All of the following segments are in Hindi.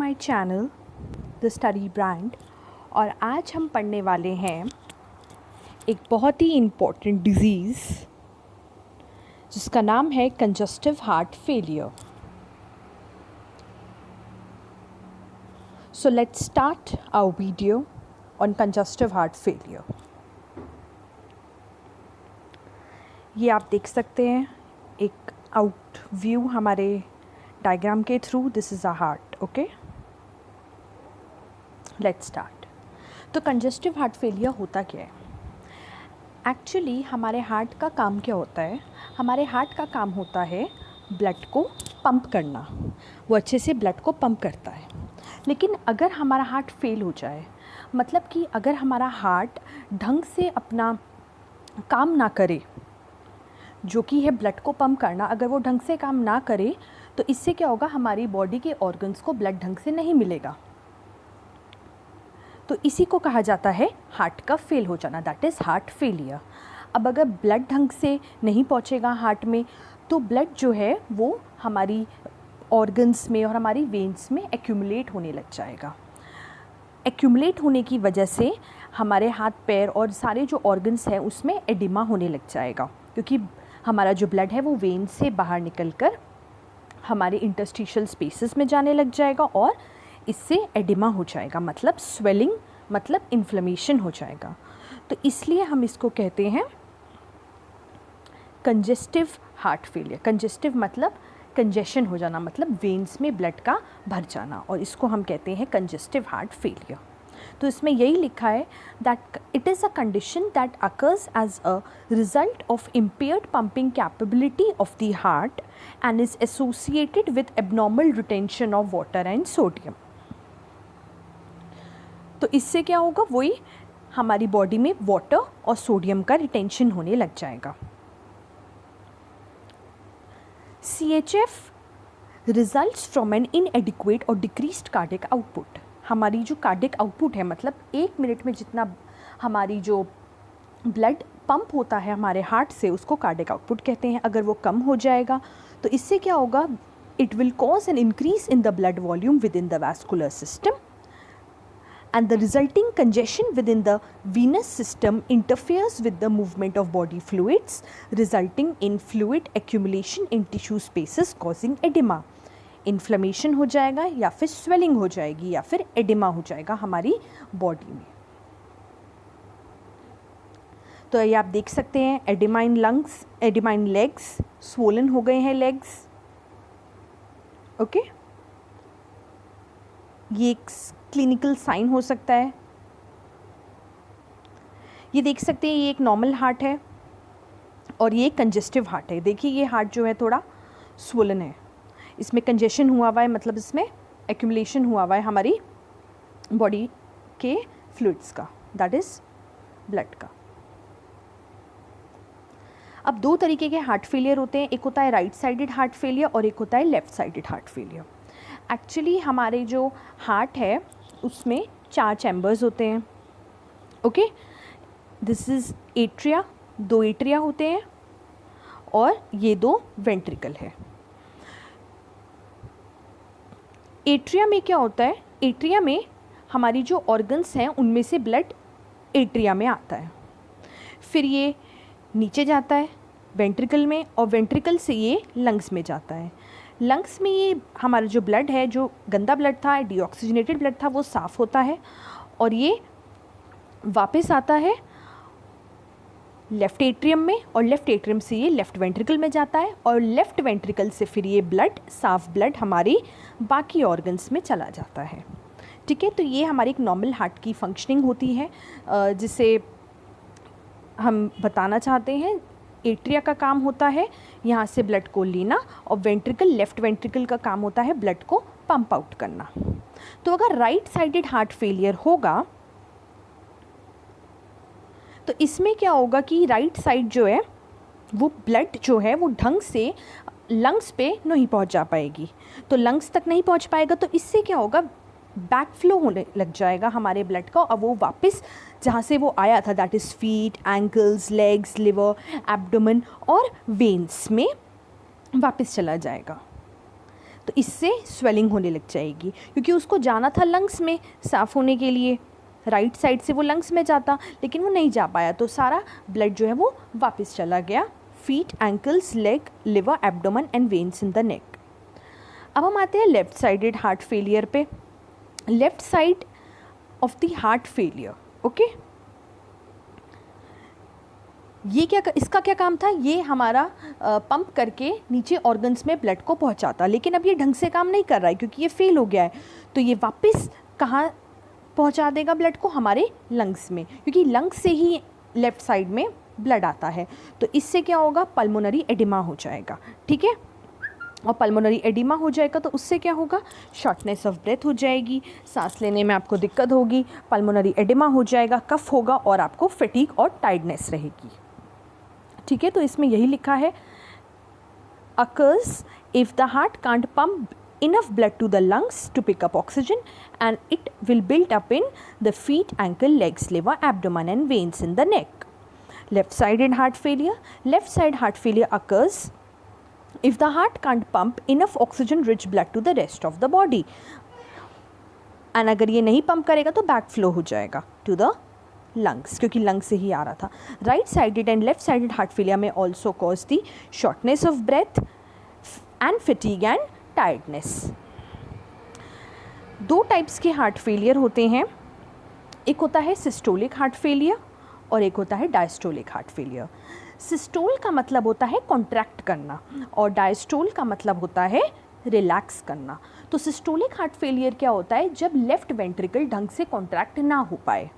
My channel the study brand. और आज हम पढ़ने वाले हैं एक बहुत ही इम्पोर्टेंट डिज़ीज़ जिसका नाम है congestive heart failure. So let's start our video on congestive heart failure. ये आप देख सकते हैं एक आउट व्यू हमारे डायग्राम के थ्रू। This is a heart. Okay, let's start. तो कंजस्टिव हार्ट फेलियर होता क्या है? एक्चुअली हमारे हार्ट का काम क्या होता है? हमारे हार्ट का काम होता है ब्लड को पंप करना। वो अच्छे से ब्लड को पंप करता है। लेकिन अगर हमारा हार्ट फेल हो जाए, मतलब कि अगर हमारा हार्ट ढंग से अपना काम ना करे, जो कि है ब्लड को पंप करना, अगर वो ढंग से काम ना करे तो इससे क्या होगा, हमारी बॉडी के ऑर्गन्स को ब्लड ढंग से नहीं मिलेगा। तो इसी को कहा जाता है हार्ट का फेल हो जाना, दैट इज़ हार्ट फेलियर। अब अगर ब्लड ढंग से नहीं पहुंचेगा हार्ट में तो ब्लड जो है वो हमारी ऑर्गन्स में और हमारी वेन्स में एक्यूमुलेट होने लग जाएगा। एक्यूमुलेट होने की वजह से हमारे हाथ पैर और सारे जो ऑर्गन्स हैं उसमें एडिमा होने लग जाएगा, क्योंकि हमारा जो ब्लड है वो वेन से बाहर निकलकर हमारे इंटरस्टिशियल स्पेसेस में जाने लग जाएगा और इससे एडिमा हो जाएगा, मतलब स्वेलिंग, मतलब इन्फ्लेमेशन हो जाएगा। तो इसलिए हम इसको कहते हैं कंजेस्टिव हार्ट फेलियर। कंजेस्टिव मतलब कंजेशन हो जाना, मतलब वेन्स में ब्लड का भर जाना, और इसको हम कहते हैं कंजेस्टिव हार्ट फेलियर। तो इसमें यही लिखा है that it is a condition that occurs as a result of impaired pumping capability of the heart and is associated with abnormal retention of water and sodium. तो इससे क्या होगा, वही हमारी बॉडी में वाटर और सोडियम का रिटेंशन होने लग जाएगा। CHF results from an inadequate और डिक्रीज्ड कार्डियक आउटपुट। हमारी जो कार्डियक आउटपुट है, मतलब 1 मिनट में जितना हमारी जो ब्लड पंप होता है हमारे हार्ट से, उसको कार्डियक आउटपुट कहते हैं। अगर वो कम हो जाएगा तो इससे क्या होगा, it will cause an increase in the blood volume with in the vascular system and the resulting congestion within the venous system interferes with the movement of body fluids, resulting in fluid accumulation in tissue spaces causing edema. Inflammation हो जाएगा या फिर swelling हो जाएगी या फिर edema हो जाएगा हमारी बॉडी में। तो ये आप देख सकते हैं edema in lungs, edema in legs, swollen हो गए हैं legs। ओके, ये एक क्लिनिकल साइन हो सकता है। ये देख सकते हैं ये एक नॉर्मल हार्ट है और ये कंजेस्टिव हार्ट है। देखिए ये हार्ट जो है थोड़ा स्वोलन है, इसमें कंजेशन हुआ हुआ है, मतलब इसमें एक्यूमुलेशन हुआ हुआ है हमारी बॉडी के फ्लूइड्स का, दैट इज़ ब्लड का। अब 2 तरीके के हार्ट फेलियर होते हैं, एक होता है राइट साइडेड हार्ट फेलियर और एक होता है left sided heart failure. Actually हमारे जो हार्ट है उसमें 4 चैम्बर्स होते हैं। Okay, this is atria, 2 atria होते हैं और ये 2 वेंट्रिकल है। एट्रिया में क्या होता है, एट्रिया में हमारी जो ऑर्गन्स हैं उनमें से ब्लड एट्रिया में आता है, फिर ये नीचे जाता है वेंट्रिकल में और वेंट्रिकल से ये लंग्स में जाता है। लंग्स में ये हमारा जो ब्लड है, जो गंदा ब्लड था, डीऑक्सीजनेटेड ब्लड था, वो साफ़ होता है और ये वापस आता है लेफ़्ट एट्रियम में और लेफ़्ट एट्रियम से ये लेफ़्ट वेंट्रिकल में जाता है और लेफ़्ट वेंट्रिकल से फिर ये ब्लड, साफ़ ब्लड हमारी बाकी ऑर्गन्स में चला जाता है। ठीक है, तो ये हमारी एक नॉर्मल हार्ट की फंक्शनिंग होती है, जिसे हम बताना चाहते हैं। एट्रिया का काम होता है यहाँ से ब्लड को लेना और वेंट्रिकल, लेफ़्ट वेंट्रिकल का काम होता है ब्लड को पंप आउट करना। तो अगर राइट साइडेड हार्ट फेलियर होगा तो इसमें क्या होगा कि राइट साइड जो है वो ब्लड जो है वो ढंग से लंग्स पे नहीं पहुँच जा पाएगी। तो लंग्स तक नहीं पहुँच पाएगा तो इससे क्या होगा, बैक फ्लो होने लग जाएगा हमारे ब्लड का और वो वापस जहाँ से वो आया था, that is feet, ankles, legs, liver, abdomen और वेन्स में वापस चला जाएगा। तो इससे स्वेलिंग होने लग जाएगी, क्योंकि उसको जाना था लंग्स में साफ़ होने के लिए, राइट साइड से वो लंग्स में जाता, लेकिन वो नहीं जा पाया, तो सारा ब्लड जो है वो वापस चला गया feet, ankles, leg, liver, abdomen and veins in the neck. अब हम आते हैं लेफ्ट साइडेड हार्ट फेलियर पे। Left side of the heart failure, okay, ये क्या, इसका क्या काम था, ये हमारा पंप करके नीचे ऑर्गन्स में ब्लड को पहुंचाता, लेकिन अब ये ढंग से काम नहीं कर रहा है क्योंकि ये फेल हो गया है, तो ये वापस कहाँ पहुंचा देगा ब्लड को, हमारे लंग्स में, क्योंकि लंग्स से ही लेफ़्ट साइड में ब्लड आता है। तो इससे क्या होगा, पल्मोनरी एडिमा हो जाएगा, ठीक है, और पल्मोनरी एडिमा हो जाएगा तो उससे क्या होगा, शॉर्टनेस ऑफ ब्रेथ हो जाएगी, सांस लेने में आपको दिक्कत होगी, पल्मोनरी एडिमा हो जाएगा, कफ होगा और आपको फटीग और टायर्डनेस रहेगी, ठीक है। तो इसमें यही लिखा है, occurs if the heart can't pump enough blood to the lungs to pick up oxygen, and it will build up in the feet, ankle, legs, liver, abdomen and veins in the neck. Left-sided heart failure. Left side heart failure occurs if the heart can't pump enough oxygen rich blood to the rest of the body, and अगर ये नहीं पंप करेगा तो बैक फ्लो हो जाएगा to the lungs, क्योंकि लंग से ही आ रहा था। Right sided and left sided heart failure में also cause the shortness of breath and fatigue and tiredness. दो टाइप्स के हार्ट फेलियर होते हैं, एक होता है सिस्टोलिक हार्ट फेलियर और एक होता है डायस्टोलिक हार्ट फेलियर। सिस्टोल का मतलब होता है कॉन्ट्रैक्ट करना और डायस्टोल का मतलब होता है रिलैक्स करना। तो सिस्टोलिक हार्ट फेलियर क्या होता है, जब लेफ्ट वेंट्रिकल ढंग से कॉन्ट्रैक्ट ना हो पाए,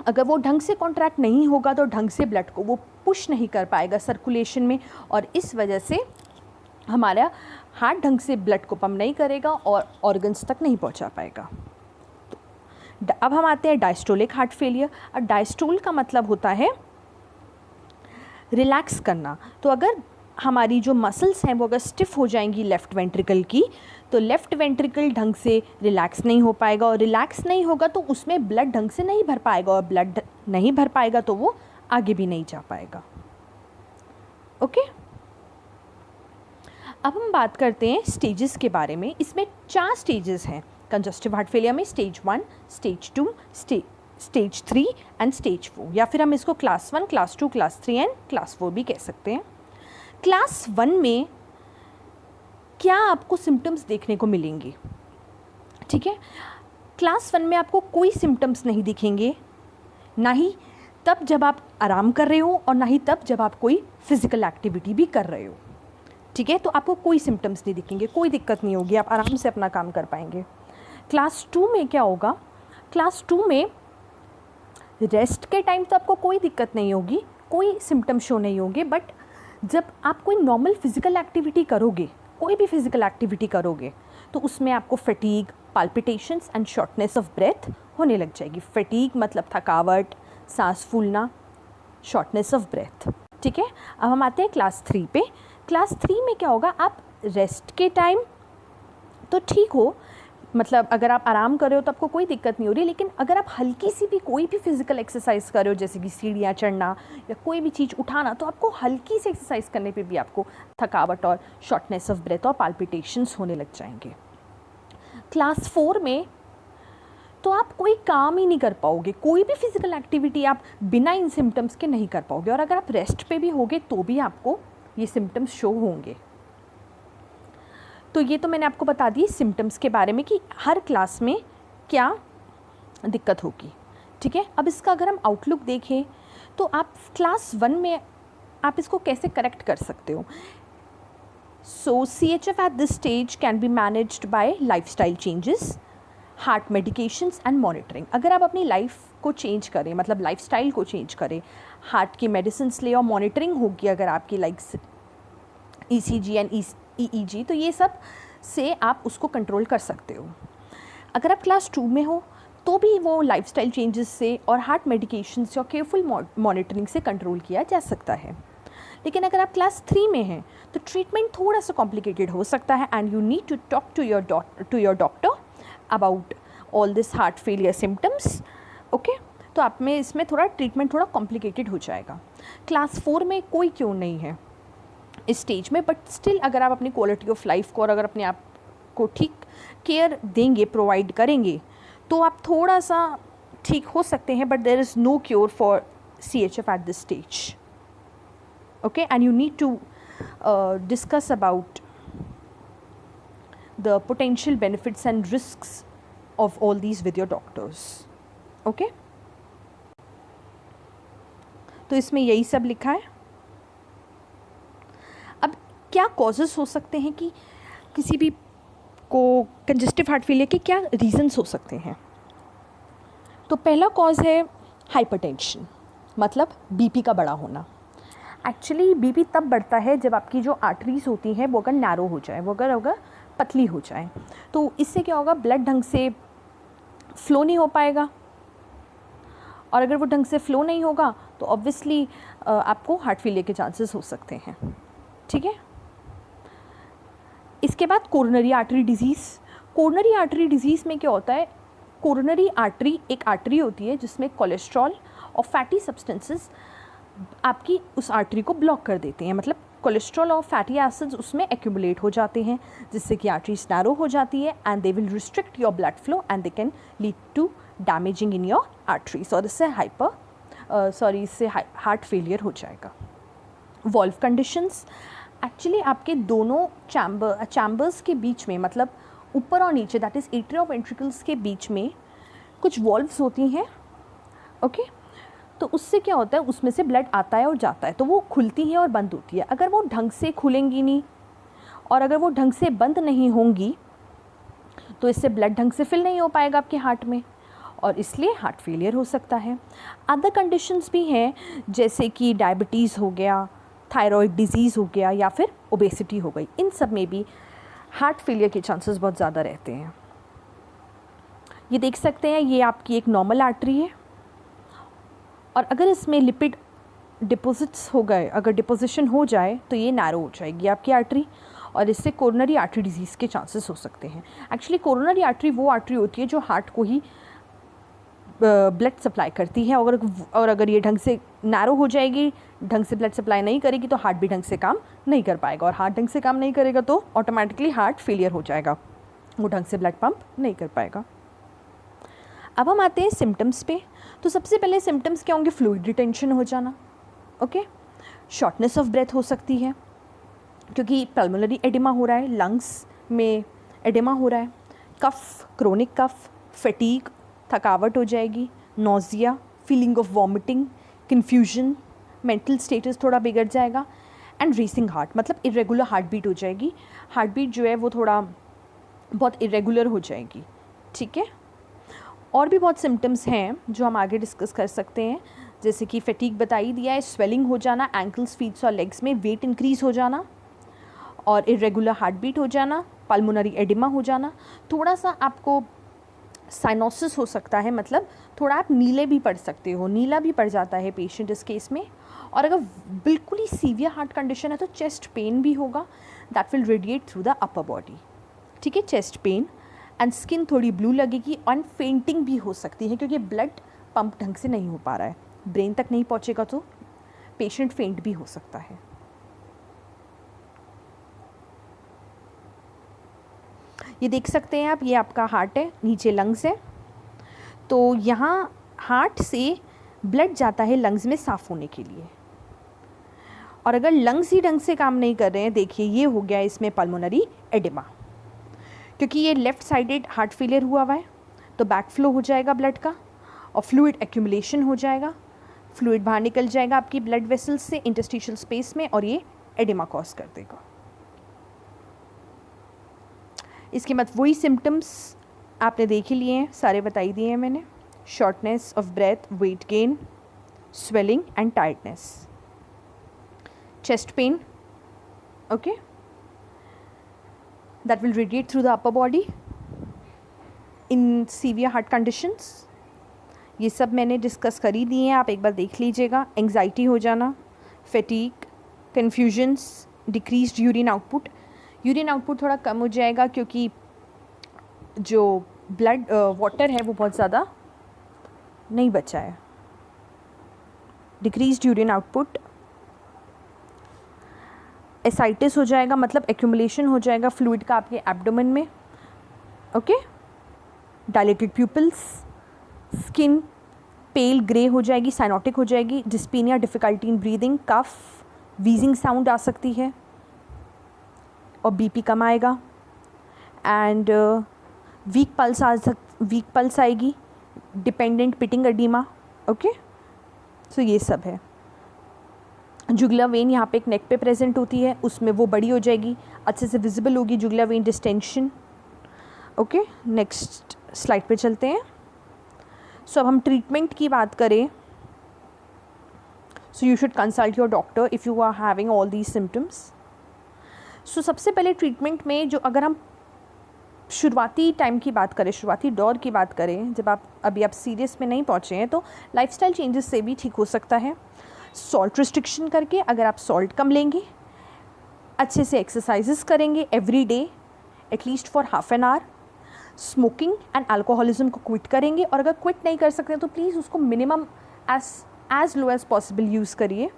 अगर वो ढंग से कॉन्ट्रैक्ट नहीं होगा तो ढंग से ब्लड को वो पुश नहीं कर पाएगा सर्कुलेशन में, और इस वजह से हमारा हार्ट ढंग से ब्लड को पंप नहीं करेगा और ऑर्गन्स तक नहीं पहुंचा पाएगा। तो अब हम आते हैं डायस्टोलिक हार्ट फेलियर। और डायस्टोल का मतलब होता है रिलैक्स करना। तो अगर हमारी जो मसल्स हैं वो अगर स्टिफ हो जाएंगी लेफ़्ट वेंट्रिकल की, तो लेफ़्ट वेंट्रिकल ढंग से रिलैक्स नहीं हो पाएगा, और रिलैक्स नहीं होगा तो उसमें ब्लड ढंग से नहीं भर पाएगा, और ब्लड नहीं भर पाएगा तो वो आगे भी नहीं जा पाएगा, ओके। अब हम बात करते हैं स्टेजेस के बारे में। इसमें 4 स्टेजेस हैं कंजस्टिव हार्ट फेलियर में, stage 1, stage 2, stage 3 and stage 4, या फिर हम इसको class 1, class 2, class 3 and class 4 भी कह सकते हैं। क्लास 1 में क्या आपको सिम्टम्स देखने को मिलेंगे, ठीक है। क्लास 1 में आपको कोई सिम्टम्स नहीं दिखेंगे, ना ही तब जब आप आराम कर रहे हो और ना ही तब जब आप कोई फिज़िकल एक्टिविटी भी कर रहे हो, ठीक है। तो आपको कोई सिम्टम्स नहीं दिखेंगे, कोई दिक्कत नहीं होगी, आप आराम से अपना काम कर पाएंगे। क्लास 2 में क्या होगा, क्लास 2 में रेस्ट के टाइम तो आपको कोई दिक्कत नहीं होगी, कोई सिम्टम शो नहीं होंगे, बट जब आप कोई नॉर्मल फिज़िकल एक्टिविटी करोगे, कोई भी फिज़िकल एक्टिविटी करोगे, तो उसमें आपको fatigue, palpitations and shortness of breath होने लग जाएगी। फटीग मतलब थकावट, सांस फूलना, शॉर्टनेस ऑफ ब्रेथ, ठीक है। अब हम आते हैं क्लास 3 पे। क्लास 3 में क्या होगा, आप रेस्ट के टाइम तो ठीक हो, मतलब अगर आप आराम कर रहे हो तो आपको कोई दिक्कत नहीं हो रही, लेकिन अगर आप हल्की सी भी कोई भी फिज़िकल एक्सरसाइज कर रहे हो, जैसे कि सीढ़ियाँ चढ़ना या कोई भी चीज़ उठाना, तो आपको हल्की सी एक्सरसाइज करने पे भी आपको थकावट और शॉर्टनेस ऑफ ब्रेथ और पाल्पिटेशंस होने लग जाएंगे। क्लास 4 में तो आप कोई काम ही नहीं कर पाओगे, कोई भी फिज़िकल एक्टिविटी आप बिना इन सिम्टम्स के नहीं कर पाओगे, और अगर आप रेस्ट पे भी होगे तो भी आपको ये सिम्टम्स शो होंगे। तो ये तो मैंने आपको बता दी सिम्टम्स के बारे में कि हर क्लास में क्या दिक्कत होगी, ठीक है। अब इसका अगर हम आउटलुक देखें तो आप क्लास 1 में आप इसको कैसे करेक्ट कर सकते हो। सो CHF at this stage can be managed by lifestyle changes, heart medications and monitoring. अगर आप अपनी लाइफ को चेंज करें, मतलब लाइफस्टाइल को चेंज करें, हार्ट की मेडिसिन ले और मॉनिटरिंग होगी अगर आपकी लाइक ECG एंड EEG, तो ये सब से आप उसको कंट्रोल कर सकते हो। अगर आप क्लास 2 में हो तो भी वो लाइफस्टाइल चेंजेस से और हार्ट मेडिकेशन से और केयरफुल मॉनिटरिंग से कंट्रोल किया जा सकता है। लेकिन अगर आप क्लास 3 में हैं तो ट्रीटमेंट थोड़ा सा कॉम्प्लिकेटेड हो सकता है, and you need to talk to your doctor about all this heart failure symptoms, okay. तो आप में इसमें थोड़ा ट्रीटमेंट थोड़ा कॉम्प्लिकेटेड हो जाएगा। क्लास 4 में कोई क्यों नहीं है, इस स्टेज में, बट स्टिल अगर आप अपनी क्वालिटी ऑफ लाइफ को और अगर अपने आप को ठीक केयर देंगे, प्रोवाइड करेंगे, तो आप थोड़ा सा ठीक हो सकते हैं, but there is no cure for CHF at this stage. Okay, and you need to discuss about the potential benefits and risks of all these with your doctors. Okay, तो इसमें यही सब लिखा है. अब क्या कॉजेज़ हो सकते हैं कि किसी भी को कंजेस्टिव हार्ट फेलियर के क्या रीजंस हो सकते हैं? तो पहला कॉज है हाइपरटेंशन, मतलब बीपी का बड़ा होना. एक्चुअली बीपी तब बढ़ता है जब आपकी जो आर्टरीज होती हैं वो अगर नैरो हो जाए, वो अगर पतली हो जाए, तो इससे क्या होगा, ब्लड ढंग से फ्लो नहीं हो पाएगा, और अगर वो ढंग से फ्लो नहीं होगा तो ऑब्वियसली आपको हार्ट फेलियर के चांसेस हो सकते हैं. ठीक है. इसके बाद coronary artery disease. Coronary artery disease में क्या होता है, कोरोनरी आर्टरी एक आर्टरी होती है जिसमें कोलेस्ट्रॉल और फैटी सब्सटेंसेस आपकी उस आर्टरी को ब्लॉक कर देते हैं. मतलब कोलेस्ट्रॉल और फैटी एसिड्स उसमें एक्यूमुलेट हो जाते हैं, जिससे कि आर्टरीज नैरो हो जाती है, and they will restrict your blood flow and they can lead to damaging in your arteries, और इससे हार्ट फेलियर हो जाएगा. Valve conditions. एक्चुअली आपके दोनों चैम्बर्स के बीच में, मतलब ऊपर और नीचे, दैट इज़ एट्रिया और वेंट्रिकल्स के बीच में कुछ वॉल्व्स होती हैं. ओके, तो उससे क्या होता है, उसमें से ब्लड आता है और जाता है, तो वो खुलती है और बंद होती है. अगर वो ढंग से खुलेंगी नहीं और अगर वो ढंग से बंद नहीं होंगी तो इससे ब्लड ढंग से फिल नहीं हो पाएगा आपके हार्ट में, और इसलिए हार्ट फेलियर हो सकता है. अदर कंडीशंस भी हैं, जैसे कि डायबिटीज़ हो गया, थायराइड डिजीज़ हो गया, या फिर ओबेसिटी हो गई. इन सब में भी हार्ट फेलियर के चांसेस बहुत ज़्यादा रहते हैं. ये देख सकते हैं, ये आपकी एक नॉर्मल आर्टरी है, और अगर इसमें लिपिड डिपॉजिट्स हो गए, अगर डिपोजिशन हो जाए तो ये नैरो हो जाएगी आपकी आर्टरी, और इससे कोरोनरी आर्टरी डिजीज़ के चांसेस हो सकते हैं. एक्चुअली कोरोनरी आर्टरी वो आर्टरी होती है जो हार्ट को ही ब्लड सप्लाई करती है, और अगर ये ढंग से नैरो हो जाएगी, ढंग से ब्लड सप्लाई नहीं करेगी, तो हार्ट भी ढंग से काम नहीं कर पाएगा, और हार्ट ढंग से काम नहीं करेगा तो ऑटोमेटिकली हार्ट फेलियर हो जाएगा, वो ढंग से ब्लड पंप नहीं कर पाएगा. अब हम आते हैं सिम्टम्स पे. तो सबसे पहले सिम्टम्स क्या होंगे, फ्लूइड रिटेंशन हो जाना. ओके, शॉर्टनेस ऑफ ब्रेथ हो सकती है क्योंकि पल्मोनरी एडिमा हो रहा है, लंग्स में एडिमा हो रहा है. कफ, क्रोनिक कफ, फटीग, थकावट हो जाएगी, nausea, feeling of vomiting, confusion, mental status थोड़ा बिगड़ जाएगा, एंड रेसिंग हार्ट, मतलब इरेगुलर हार्ट बीट हो जाएगी. हार्ट बीट जो है वो थोड़ा बहुत इरेगुलर हो जाएगी. ठीक है. और भी बहुत सिम्टम्स हैं जो हम आगे डिस्कस कर सकते हैं, जैसे कि फटीग बता ही दिया है, स्वेलिंग हो जाना एंकल्स, फीट्स और लेग्स में, वेट इंक्रीज़ हो जाना, और इरेगुलर हार्ट बीट हो जाना, पल्मोनरी एडिमा हो जाना. थोड़ा सा आपको साइनोसिस हो सकता है, मतलब थोड़ा आप नीले भी पड़ सकते हो, नीला भी पड़ जाता है पेशेंट इस केस में. और अगर बिल्कुल ही सीवियर हार्ट कंडीशन है तो चेस्ट पेन भी होगा, that will radiate through the upper body. ठीक है, चेस्ट पेन, एंड स्किन थोड़ी ब्लू लगेगी, एंड फेंटिंग भी हो सकती है क्योंकि ब्लड पंप ढंग से नहीं हो पा रहा है, ब्रेन तक नहीं पहुंचेगा तो पेशेंट फेंट भी हो सकता है. ये देख सकते हैं आप, ये आपका हार्ट है, नीचे लंग्स है, तो यहाँ हार्ट से ब्लड जाता है लंग्स में साफ़ होने के लिए, और अगर लंग्स ही ढंग से काम नहीं कर रहे हैं, देखिए ये हो गया इसमें पल्मोनरी एडिमा, क्योंकि ये लेफ़्ट साइडेड हार्ट फेलियर हुआ है, तो बैक फ्लो हो जाएगा ब्लड का, और फ्लूइड एक्यूमुलेशन हो जाएगा, फ्लूइड बाहर निकल जाएगा आपकी ब्लड वेसल्स से इंटरस्टिशियल स्पेस में, और ये एडिमा कॉज कर देगा. इसके बाद वही सिम्टम्स आपने देख ही लिए हैं, सारे बता ही दिए हैं मैंने. Shortness of breath, weight gain, swelling and tiredness, chest pain. Okay, that will radiate through the upper body in severe heart conditions. ये सब मैंने डिस्कस कर ही दिए हैं, आप एक बार देख लीजिएगा. एंग्जाइटी हो जाना, fatigue, confusions, decreased urine output. Urine output थोड़ा कम हो जाएगा क्योंकि जो ब्लड वाटर है वो बहुत ज़्यादा नहीं बचा है. डिक्रीज्ड यूरिन आउटपुट, एसाइटिस हो जाएगा, मतलब एक्यूमुलेशन हो जाएगा फ्लूइड का आपके एब्डोमेन में, okay. Dilated pupils, skin pale grey हो जाएगी, साइनोटिक हो जाएगी, dyspnoea, difficulty in breathing, cough, wheezing sound आ सकती है, और बीपी कम आएगा, एंड वीक पल्स आएगी, dependent pitting oedema, okay. So ये सब है। जुगुलर वेन यहाँ पे एक नेक पे प्रेजेंट होती है, उसमें वो बड़ी हो जाएगी, अच्छे से विजिबल होगी jugular vein distension, okay. Next slide पे चलते हैं। सो अब हम ट्रीटमेंट की बात करें, so you should consult your doctor if you are having all these symptoms. So सबसे पहले ट्रीटमेंट में जो, अगर हम शुरुआती टाइम की बात करें, शुरुआती दौर की बात करें, जब आप सीरियस में नहीं पहुँचे हैं, तो लाइफस्टाइल चेंजेस से भी ठीक हो सकता है। सॉल्ट रिस्ट्रिक्शन करके, अगर आप सॉल्ट कम लेंगे, अच्छे से एक्सरसाइजेस करेंगे every day at least for half an hour, smoking and alcoholism को क्विट करेंगे, और अगर क्विट नहीं कर सकते तो प्लीज़ उसको minimum as low as possible use करिए,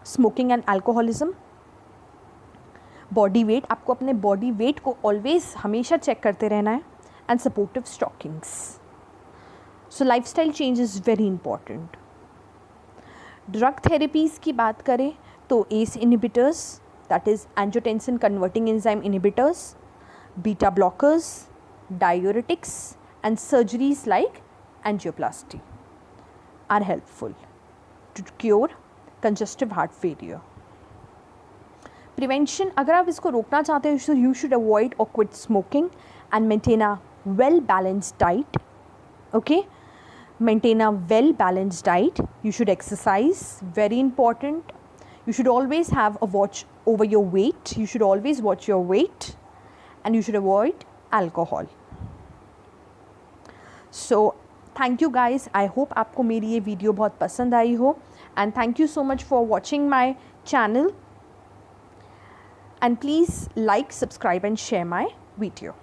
smoking and alcoholism. Body weight, आपको अपने बॉडी वेट को ऑलवेज हमेशा चेक करते रहना है, and supportive stockings. So lifestyle change is very important. Drug therapies की बात करें तो ACE inhibitors, that is angiotensin converting enzyme inhibitors, beta blockers, diuretics, and surgeries like angioplasty are helpful to cure congestive heart failure. Prevention, अगर आप इसको रोकना चाहते हो, you should avoid or quit smoking and maintain a well balanced diet, okay. Maintain a well balanced diet. You should exercise, very important. You should always have a watch over your weight. You should always watch your weight, and you should avoid alcohol. So thank you guys. I hope आपको मेरी ये वीडियो बहुत पसंद आई हो, and thank you so much for watching my channel, and please like, subscribe and share my video.